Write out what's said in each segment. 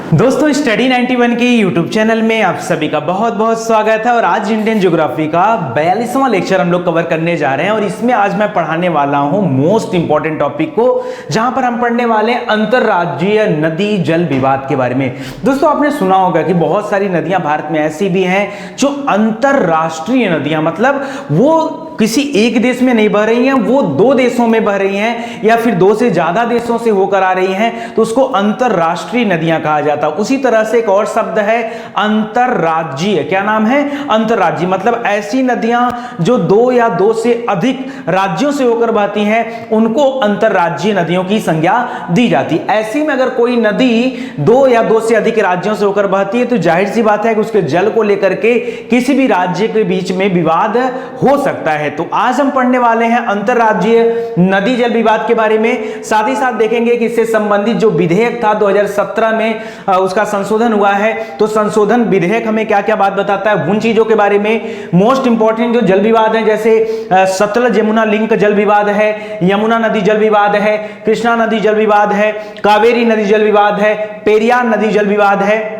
दोस्तों स्टडी 91 के YouTube channel में आप सभी का बहुत बहुत स्वागत है। और आज इंडियन ज्योग्राफी का 42वां लेक्चर हम लोग कवर करने जा रहे हैं और इसमें आज मैं पढ़ाने वाला हूं मोस्ट इंपॉर्टेंट टॉपिक को, जहां पर हम पढ़ने वाले हैं अंतरराज्यीय नदी जल विवाद के बारे में। दोस्तों आपने सुना होगा कि बहुत सारी नदियां भारत में ऐसी भी हैं जो अंतरराष्ट्रीय नदियां, मतलब वो किसी एक देश में नहीं बह रही हैं, वो दो देशों में बह रही हैं या फिर दो से ज्यादा देशों से होकर आ रही हैं, तो उसको अंतरराष्ट्रीय नदियां कहा जाता है। उसी तरह से एक और शब्द है अंतरराज्यीय। क्या नाम है? अंतरराज्यीय। मतलब ऐसी नदियां जो दो या दो से अधिक राज्यों से होकर बहती हैं, उनको अंतरराज्यीय नदियों की संज्ञा दी जाती है। ऐसी में अगर कोई नदी दो या दो से अधिक राज्यों से होकर बहती है तो जाहिर सी बात है कि उसके जल को लेकर के किसी भी राज्य के बीच में विवाद हो सकता है। तो आज हम पढ़ने वाले हैं अंतरराज्यीय नदी जल विवाद के बारे में। साथ ही साथ देखेंगे कि इससे संबंधित जो विधेयक था 2017 में उसका संशोधन हुआ है, तो संशोधन विधेयक हमें क्या क्या बात बताता है उन चीजों के बारे में। मोस्ट इंपॉर्टेंट जो जल विवाद है, जैसे सतलज यमुना लिंक जल विवाद है, यमुना नदी जल विवाद है, कृष्णा नदी जल विवाद है, कावेरी नदी जल विवाद है, पेरियार नदी जल विवाद है।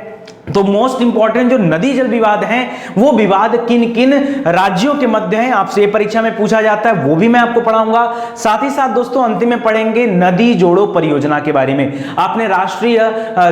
तो मोस्ट इंपॉर्टेंट जो नदी जल विवाद हैं, वो विवाद किन किन राज्यों के मध्य हैं, आपसे ये परीक्षा में पूछा जाता है, वो भी मैं आपको पढ़ाऊंगा। साथ ही साथ दोस्तों अंतिम में पढ़ेंगे नदी जोड़ो परियोजना के बारे में। आपने राष्ट्रीय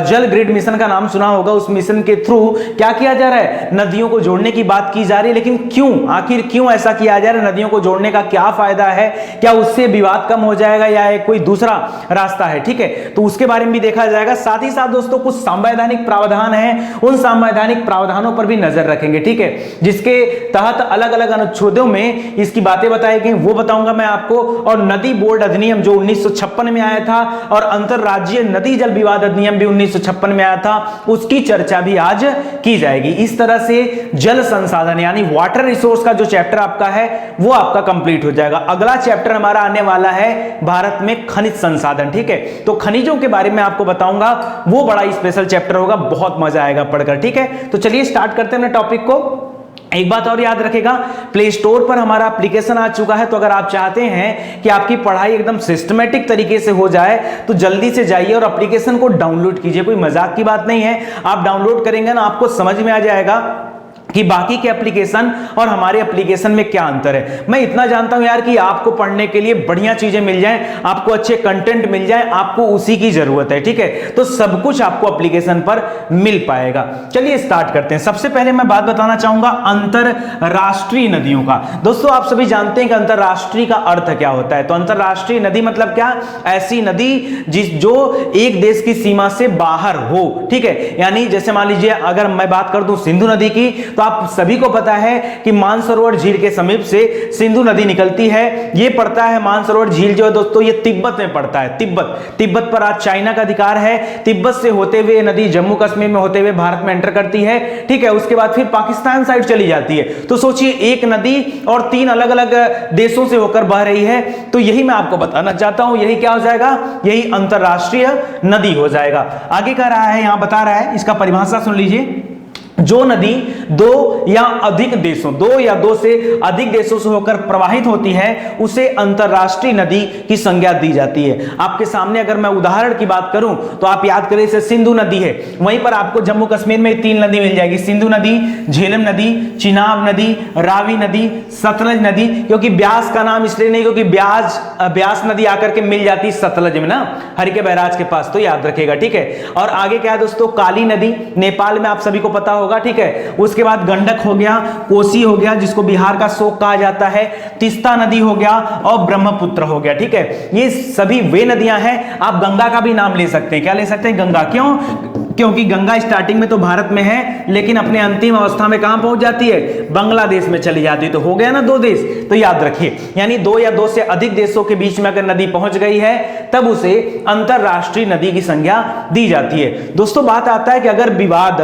जल ग्रिड मिशन का नाम सुना होगा। उस मिशन के थ्रू क्या किया जा रहा है? नदियों को जोड़ने की बात की जा रही है। लेकिन क्यों, आखिर क्यों ऐसा किया जा रहा है? नदियों को जोड़ने का क्या फायदा है? क्या उससे विवाद कम हो जाएगा या कोई दूसरा रास्ता है? ठीक है, तो उसके बारे में भी देखा जाएगा। साथ ही साथ दोस्तों कुछ संवैधानिक प्रावधान है, उन संवैधानिक प्रावधानों पर भी नजर रखेंगे। ठीक है, जिसके तहत अलग अलग अनुच्छेदों में इसकी बातें बताई गई, वो बताऊंगा मैं आपको। और नदी बोर्ड अधिनियम जो 1956 में आया था और अंतरराज्यीय नदी जल विवाद अधिनियम भी 1956 में आया था, उसकी चर्चा भी आज की जाएगी। इस तरह से जल संसाधन यानी वाटर रिसोर्स का जो चैप्टर आपका है वो आपका कंप्लीट हो जाएगा। अगला चैप्टर हमारा आने वाला है भारत में खनिज संसाधन। ठीक है, तो खनिजों के बारे में आपको बताऊंगा, वो बड़ा स्पेशल चैप्टर होगा, बहुत मजा आएगा पढ़कर। ठीक है, तो चलिए स्टार्ट करते हैं टॉपिक को। एक बात और याद रखेगा, प्ले स्टोर पर हमारा एप्लीकेशन आ चुका है, तो अगर आप चाहते हैं कि आपकी पढ़ाई एकदम सिस्टमेटिक तरीके से हो जाए तो जल्दी से जाइए और एप्लीकेशन को डाउनलोड कीजिए। कोई मजाक की बात नहीं है, आप डाउनलोड करेंगे ना, आपको समझ में आ जाएगा कि बाकी के एप्लीकेशन और हमारे एप्लीकेशन में क्या अंतर है। मैं इतना जानता हूं यार कि आपको पढ़ने के लिए बढ़िया चीजें मिल जाएं, आपको अच्छे कंटेंट मिल जाएं, आपको उसी की जरूरत है। ठीक है, तो सब कुछ आपको एप्लीकेशन पर मिल पाएगा। चलिए स्टार्ट करते हैं। सबसे पहले मैं बात बताना चाहूंगा अंतरराष्ट्रीय नदियों का। दोस्तों आप सभी जानते हैं कि अंतरराष्ट्रीय का अर्थ क्या होता है। तो अंतरराष्ट्रीय नदी मतलब क्या? ऐसी नदी जो एक देश की सीमा से बाहर हो। ठीक है, यानी जैसे मान लीजिए अगर मैं बात कर दूं सिंधु नदी की, तो आप सभी को पता है कि मानसरोवर झील के समीप से सिंधु नदी निकलती है। ये पड़ता है मानसरोवर झील जो है दोस्तों, ये तिब्बत में पड़ता है। तिब्बत पर आज चाइना का अधिकार है। तिब्बत से होते हुए नदी जम्मू कश्मीर में होते हुए भारत में एंटर करती है। ठीक है, उसके बाद फिर पाकिस्तान साइड चली जाती है। तो सोचिए एक नदी और तीन अलग अलग देशों से होकर बह रही है। तो यही मैं आपको बताना चाहता हूं, यही क्या हो जाएगा? यही अंतरराष्ट्रीय नदी हो जाएगा। आगे कह रहा है, यहां बता रहा है, इसका परिभाषा सुन लीजिए। जो नदी दो या दो से अधिक देशों से होकर प्रवाहित होती है, उसे अंतरराष्ट्रीय नदी की संज्ञा दी जाती है। आपके सामने अगर मैं उदाहरण की बात करूं तो आप याद करें, जैसे सिंधु नदी है, वहीं पर आपको जम्मू कश्मीर में तीन नदी मिल जाएगी, सिंधु नदी, झेलम नदी, चिनाब नदी, रावी नदी, सतलज नदी। क्योंकि ब्यास का नाम इसलिए नहीं क्योंकि ब्यास नदी आकर के मिल जाती सतलज में ना, हरिके बैराज के पास, तो याद रखेगा। ठीक है, और आगे क्या है दोस्तों? काली नदी नेपाल में, आप सभी को पता होगा। ठीक है, उसके बाद गंडक हो गया, कोसी हो गया जिसको बिहार का शोक कहा जाता है, तिस्ता नदी हो गया और ब्रह्मपुत्र हो गया। ठीक है, ये सभी वे नदियां हैं। आप गंगा का भी नाम ले सकते हैं। क्या ले सकते हैं? गंगा। क्यों? क्योंकि गंगा स्टार्टिंग में तो भारत में है, लेकिन अपने अंतिम अवस्था में कहां पहुंच जाती है? बांग्लादेश में चली जाती है। तो हो गया ना दो देश। तो याद रखिए, यानी दो या दो से अधिक देशों के बीच में अगर नदी पहुंच गई है तब उसे अंतरराष्ट्रीय नदी की संज्ञा दी जाती है। दोस्तों बात आता है कि अगर विवाद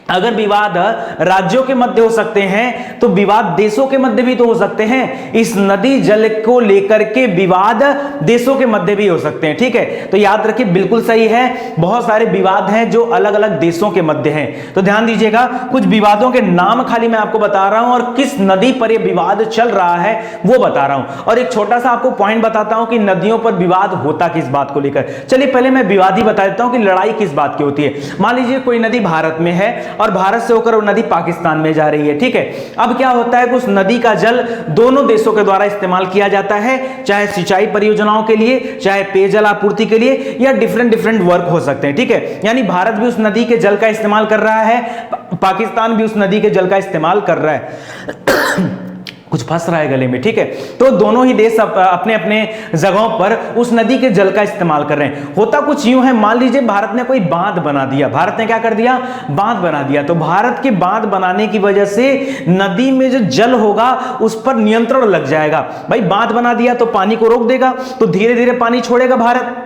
अगर विवाद राज्यों के मध्य हो सकते हैं तो विवाद देशों के मध्य भी तो हो सकते हैं। इस नदी जल को लेकर के विवाद देशों के मध्य भी हो सकते हैं, ठीक है। तो याद रखिए, बिल्कुल सही है, बहुत सारे विवाद हैं जो अलग अलग देशों के मध्य हैं। तो ध्यान दीजिएगा, कुछ विवादों के नाम खाली मैं आपको बता रहा हूं और किस नदी पर यह विवाद चल रहा है वो बता रहा हूं। और एक छोटा सा आपको पॉइंट बताता हूं कि नदियों पर विवाद होता किस बात को लेकर। चलिए पहले मैं विवाद ही बता देता हूं कि लड़ाई किस बात की होती है। मान लीजिए कोई नदी भारत में है और भारत से होकर वो नदी पाकिस्तान में जा रही है, ठीक है। अब क्या होता है कि उस नदी का जल दोनों देशों के द्वारा इस्तेमाल किया जाता है, चाहे सिंचाई परियोजनाओं के लिए, चाहे पेयजल आपूर्ति के लिए, या डिफरेंट वर्क हो सकते हैं, ठीक है। यानी भारत भी उस नदी के जल का इस्तेमाल कर रहा है, पाकिस्तान भी उस नदी के जल का इस्तेमाल कर रहा है। कुछ फंस रहा है गले में, ठीक है। तो दोनों ही देश अपने अपने जगहों पर उस नदी के जल का इस्तेमाल कर रहे हैं। होता कुछ यूं है, मान लीजिए भारत ने कोई बांध बना दिया, भारत ने क्या कर दिया, बांध बना दिया। तो भारत के बांध बनाने की वजह से नदी में जो जल होगा उस पर नियंत्रण लग जाएगा। भाई बांध बना दिया तो पानी को रोक देगा, तो धीरे धीरे पानी छोड़ेगा भारत।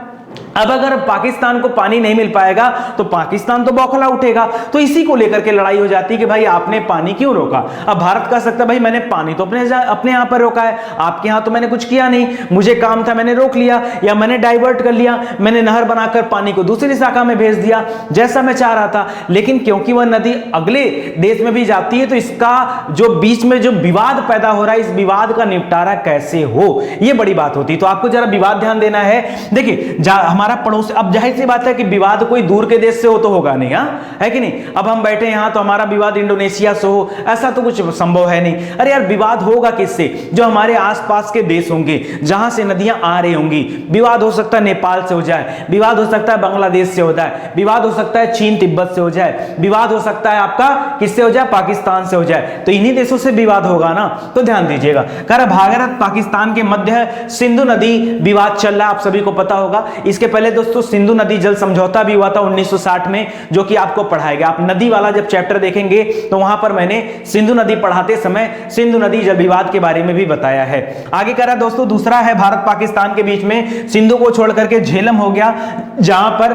अब अगर पाकिस्तान को पानी नहीं मिल पाएगा तो पाकिस्तान तो बौखला उठेगा। तो इसी को लेकर के लड़ाई हो जाती है कि भाई आपने पानी क्यों रोका। अब भारत कह सकता है भाई मैंने पानी तो अपने यहां पर रोका है, आपके यहां तो मैंने कुछ किया नहीं, मुझे काम था मैंने रोक लिया, या मैंने डाइवर्ट कर लिया, मैंने नहर बनाकर पानी को दूसरी शाखा में भेज दिया जैसा मैं चाह रहा था। लेकिन क्योंकि वह नदी अगले देश में भी जाती है तो इसका जो बीच में जो विवाद पैदा हो रहा है, इस विवाद का निपटारा कैसे हो, यह बड़ी बात होती है। तो आपको जरा विवाद ध्यान देना है। देखिए हमारा पड़ोस, अब जाहिर सी बात है कि विवाद कोई दूर के देश से हो तो होगा नहीं, है कि नहीं। अब हम बैठे यहां तो हमारा विवाद इंडोनेशिया से हो, ऐसा तो कुछ संभव है नहीं। अरे यार विवाद होगा किससे, जो हमारे आसपास के देश होंगे जहां से नदियां आ रही होंगी। विवाद हो सकता है नेपाल से हो जाए, विवाद हो सकता है बांग्लादेश से हो जाए, विवाद हो सकता है चीन तिब्बत से हो जाए, विवाद हो सकता है आपका किससे हो जाए, पाकिस्तान से हो जाए। तो इन्हीं देशों से विवाद होगा ना। तो ध्यान दीजिएगा, भारत पाकिस्तान के मध्य सिंधु नदी विवाद चल रहा है, आप सभी को पता होगा। इसके पहले दोस्तों सिंधु नदी जल समझौता भी हुआ था 1960 में, जो कि आपको पढ़ाया गया। आप नदी वाला जब चैप्टर देखेंगे तो वहां पर मैंने सिंधु नदी पढ़ाते समय सिंधु नदी जल विवाद के बारे में भी बताया है। आगे कह रहा दोस्तों, दूसरा है भारत पाकिस्तान के बीच में सिंधु को छोड़ करके झेलम हो गया, जहां पर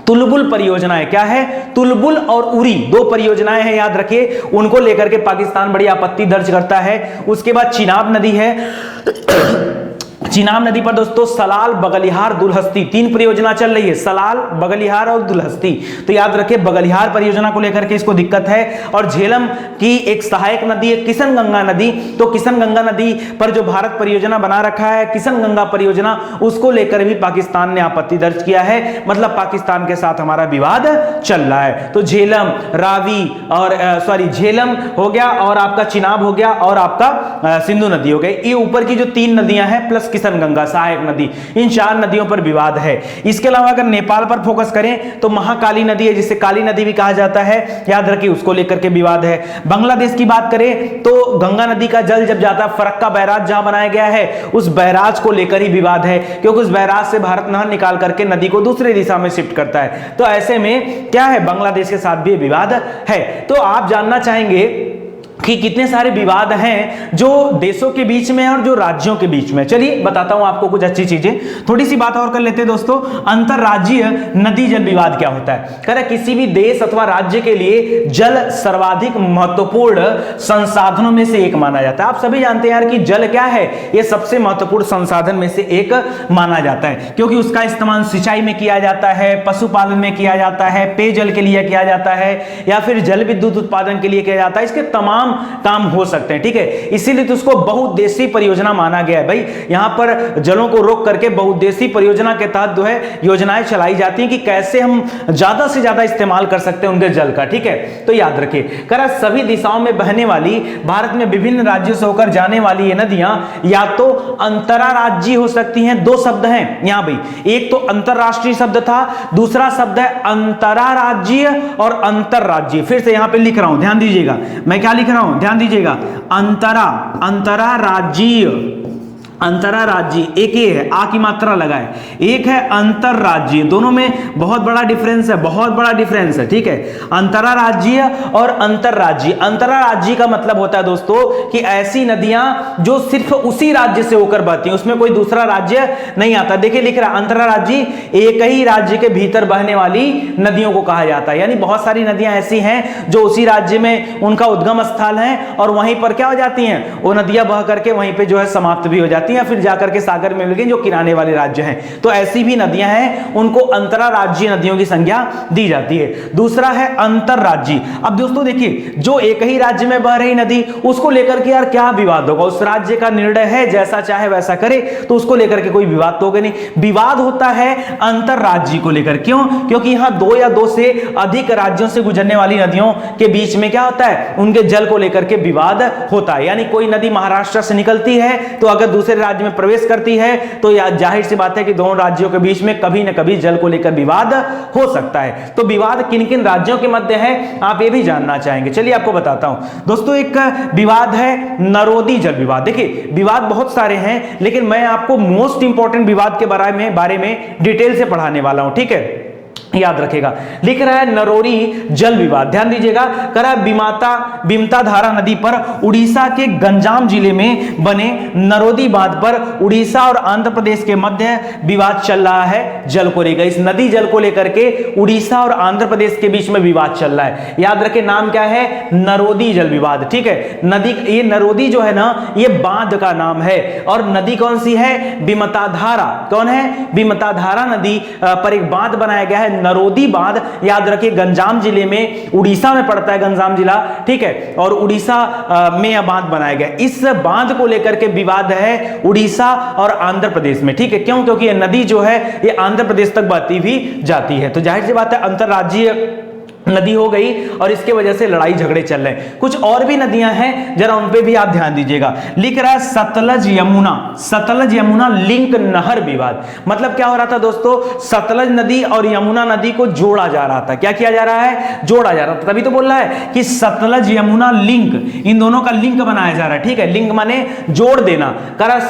तुलबुल परियोजनाएं, क्या है, तुलबुल और उरी दो परियोजनाएं हैं, याद रखिए। उनको लेकर के पाकिस्तान बड़ी आपत्ति दर्ज करता है। उसके बाद चिनाब नदी है, चिनाब नदी पर दोस्तों सलाल, बगलिहार, दुलहस्ती तीन परियोजना चल रही है, सलाल, बगलिहार और दुलहस्ती। तो याद रखिए बगलिहार परियोजना को लेकर के इसको दिक्कत है। और झेलम की एक सहायक नदी है किशन गंगा नदी। तो किशन गंगा नदी पर जो भारत परियोजना बना रखा है, किशन गंगा परियोजना, उसको लेकर भी पाकिस्तान ने आपत्ति दर्ज किया है। मतलब पाकिस्तान के साथ हमारा विवाद चल रहा है। तो झेलम, रावी और झेलम हो गया, और आपका चिनाब हो गया, और आपका सिंधु नदी हो गई। ये ऊपर की जो तीन नदियां हैं प्लस किशन गंगा सहायक नदी, इन चार नदियों पर विवाद है। इसके अलावा अगर नेपाल पर फोकस करें तो महाकाली नदी है, जिसे काली नदी भी कहा जाता है, याद रखिए उसको लेकर के विवाद है। बांग्लादेश की बात करें तो गंगा नदी का जल जब जाता है, फरक्का बैराज जहां बनाया गया है, उस बैराज को लेकर ही विवाद है, क्योंकि उस बैराज से भारत नहर निकाल करके नदी को दूसरी दिशा में शिफ्ट करता है। तो ऐसे में क्या है, बांग्लादेश के साथ भी विवाद है। तो आप जानना चाहेंगे कि कितने सारे विवाद हैं जो देशों के बीच में और जो राज्यों के बीच में। चलिए बताता हूं आपको कुछ अच्छी चीजें। थोड़ी सी बात और कर लेते हैं दोस्तों, अंतरराज्यीय नदी जल विवाद क्या होता है। कह रहा किसी भी देश अथवा राज्य के लिए जल सर्वाधिक महत्वपूर्ण संसाधनों में से एक माना जाता है। आप सभी जानते हैं यार कि जल क्या है, यह सबसे महत्वपूर्ण संसाधन में से एक माना जाता है, क्योंकि उसका इस्तेमाल सिंचाई में किया जाता है, पशुपालन में किया जाता है, पेयजल के लिए किया जाता है, या फिर जल विद्युत उत्पादन के लिए किया जाता है। इसके तमाम काम हो सकते हैं, ठीक है। इसीलिए तो उसको बहुउद्देशीय परियोजना माना गया है। भाई यहां पर जलों को रोक करके बहुउद्देशीय परियोजना के तहत जो है योजनाएं चलाई जाती हैं कि कैसे हम ज्यादा से ज्यादा इस्तेमाल कर सकते हैं उनके जल का, ठीक है। तो याद रखिए, करा सभी दिशाओं में बहने वाली, भारत में विभिन्न राज्यों से होकर जाने वाली ये नदियां या तो अंतरराज्यीय हो सकती हैं। दो शब्द हैं यहां भाई, एक तो अंतरराष्ट्रीय शब्द था, दूसरा शब्द है अंतरराज्यीय और अंतरराज्यीय। फिर से यहां पे लिख रहा हूं, ध्यान दीजिएगा मैं क्या लिख रहा हूं, ध्यान दीजिएगा, अंतरराज्यीय अंतरराज्यीय, एक ये है, आ की मात्रा लगाए, एक है अंतरराज्यीय, दोनों में बहुत बड़ा डिफरेंस है, बहुत बड़ा डिफरेंस है, ठीक है। अंतरराज्यीय और अंतरराज्यीय, अंतरराज्यीय का मतलब होता है दोस्तों कि ऐसी नदियां जो सिर्फ उसी राज्य से होकर बहती हैं, उसमें कोई दूसरा राज्य नहीं आता। देखिए लिख रहा है अंतरराज्यीय, एक ही राज्य के भीतर बहने वाली नदियों को कहा जाता है, यानी बहुत सारी नदियां ऐसी हैं जो उसी राज्य में उनका उद्गम स्थल है और वहीं पर क्या हो जाती हैं, वो नदियां बह करके वहीं पे जो है समाप्त भी हो जाती हैं, फिर जाकर के सागर में मिल गई, जो किनारे वाले राज्य हैं। तो ऐसी भी नदियां हैं, उनको अंतरराज्यीय नदियों की संज्ञा दी जाती है। दूसरा है अंतरराज्यीय। अब दोस्तों देखिए, जो एक ही राज्य में बह रही नदी, उसको लेकर के यार क्या विवाद होगा, उस राज्य का निर्णय है, जैसा चाहे वैसा करे, तो उसको लेकर के कोई विवाद तो होगा नहीं। विवाद होता है अंतरराज्यीय को लेकर, क्यों? क्योंकि यहां दो या दो से अधिक राज्यों से गुजरने वाली नदियों के बीच में क्या होता है, उनके जल को लेकर के विवाद होता है। यानी कोई नदी महाराष्ट्र से निकलती है तो अगर दूसरे राज्य में प्रवेश करती है तो यह जाहिर सी बात है कि दोनों राज्यों के बीच में कभी न कभी जल को लेकर विवाद हो सकता है। तो विवाद किन किन राज्यों के मध्य है, आप ये भी जानना चाहेंगे, चलिए आपको बताता हूं दोस्तों। एक विवाद है नरोदी जल विवाद। देखिए विवाद बहुत सारे हैं, लेकिन मैं आपको मोस्ट इंपॉर्टेंट विवाद के बारे में डिटेल से पढ़ाने वाला हूं, ठीक है, याद रखेगा। लिख रहा है नरोरी जल विवाद, ध्यान दीजिएगा। कह रहा है बिमता धारा नदी पर उड़ीसा के गंजाम जिले में बने नरोदी बांध पर उड़ीसा और आंध्र प्रदेश के मध्य विवाद चल रहा है जल को लेकर। इस नदी जल को लेकर के उड़ीसा और आंध्र प्रदेश के बीच में विवाद चल रहा है। याद रखें नाम क्या है, नरोदी जल विवाद, ठीक है। नदी, ये नरोदी जो है ना, ये बांध का नाम है और नदी कौन सी है, बिमता धारा। कौन है, बिमता धारा नदी पर एक बांध बनाया गया है, नरोदी बांध। याद रखिए गंजाम जिले में, उड़ीसा में पड़ता है गंजाम जिला, ठीक है, और उड़ीसा में यह बांध बनाया गया। इस बांध को लेकर के विवाद है उड़ीसा और आंध्र प्रदेश में, ठीक है। क्यों? क्योंकि यह नदी जो है ये आंध्र प्रदेश तक बहती भी जाती है। तो जाहिर सी बात है अंतरराज्यीय नदी हो गई और इसके वजह से लड़ाई झगड़े चल रहे हैं। कुछ और भी नदियां हैं, जरा उन पे भी आप ध्यान दीजिएगा। लिख रहा है सतलज यमुना लिंक नहर विवाद। मतलब क्या हो रहा था दोस्तों, सतलज नदी और यमुना नदी को जोड़ा जा रहा था। क्या किया जा रहा है, जोड़ा जा रहा था। तभी तो बोल रहा है कि सतलज यमुना लिंक, इन दोनों का लिंक बनाया जा रहा है, ठीक है। लिंक माने जोड़ देना। करा